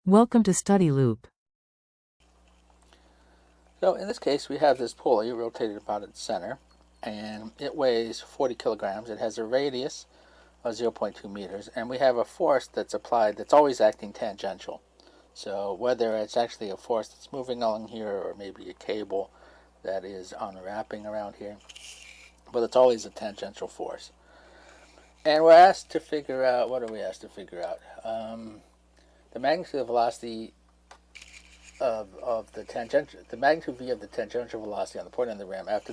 Welcome to Study Loop. So in this case, we have this pulley rotated about its center, and it weighs 40 kilograms. It has a radius of 0.2 meters, and we have a force that's applied that's always acting tangential. So whether it's actually a force that's moving along here or maybe a cable that is unwrapping around here, but it's always a tangential force. And we're asked to figure out, what are we asked to figure out? The magnitude of velocity of the magnitude v of the tangential velocity on the point of the rim after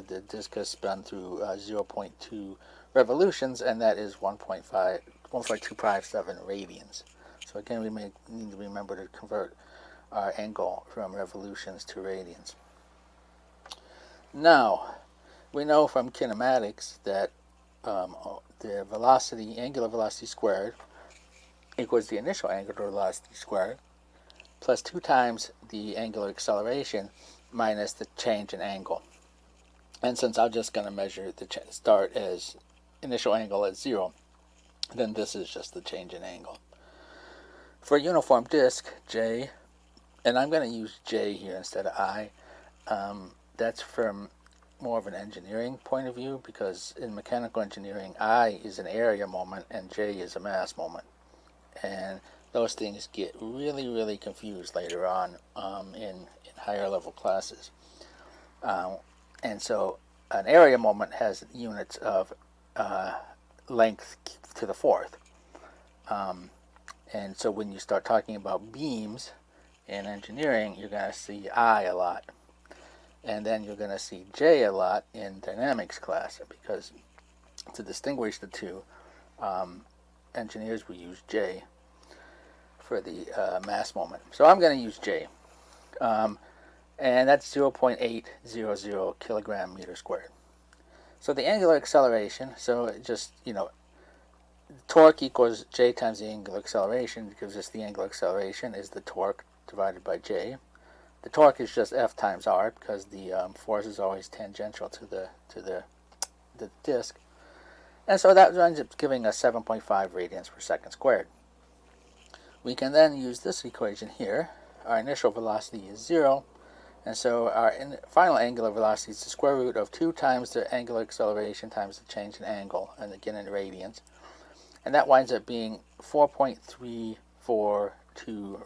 the disk has spun through 0.2 revolutions, and that is 1.257 radians. So again, we may need to remember to convert our angle from revolutions to radians. Now, we know from kinematics that the velocity, angular velocity squared, equals the initial angular velocity squared plus 2 times the angular acceleration minus the change in angle. And since I'm just going to measure the start as initial angle at 0, then this is just the change in angle. For a uniform disk, J, and I'm going to use J here instead of I, that's from more of an engineering point of view, because in mechanical engineering, I is an area moment and J is a mass moment. And those things get really, really confused later on in higher level classes. And so an area moment has units of length to the fourth. And so when you start talking about beams in engineering, you're going to see I a lot. And then you're going to see J a lot in dynamics class, because to distinguish the two, engineers will use J for the mass moment. So I'm going to use J. And that's 0.800 kilogram meter squared. So the angular acceleration, so just, torque equals J times the angular acceleration. It gives us the angular acceleration is the torque divided by J. The torque is just F times R, because the force is always tangential to the disk. And so that ends up giving us 7.5 radians per second squared. We can then use this equation here. Our initial velocity is 0, and so our final angular velocity is the square root of 2 times the angular acceleration times the change in angle, and again in radians. And that winds up being 4.342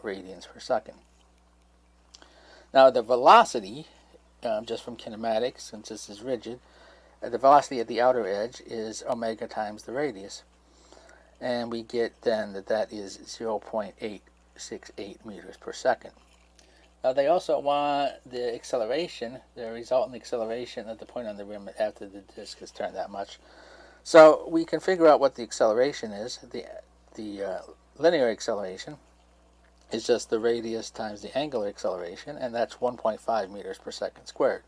radians per second. Now the velocity, just from kinematics, since this is rigid, the velocity at the outer edge is omega times the radius. And we get then that is 0.868 meters per second. Now they also want the acceleration, the resultant acceleration at the point on the rim after the disk has turned that much. So we can figure out what the acceleration is. The linear acceleration is just the radius times the angular acceleration, and that's 1.5 meters per second squared.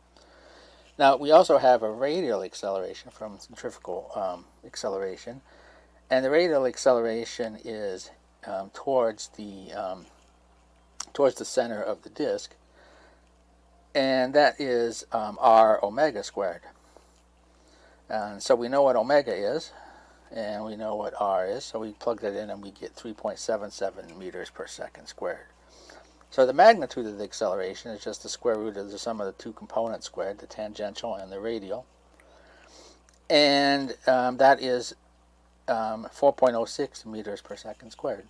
Now we also have a radial acceleration from centrifugal acceleration. And the radial acceleration is towards the center of the disk, and that is r omega squared. And so we know what omega is, and we know what r is, so we plug that in and we get 3.77 meters per second squared. So the magnitude of the acceleration is just the square root of the sum of the two components squared, the tangential and the radial. And that is 4.06 meters per second squared.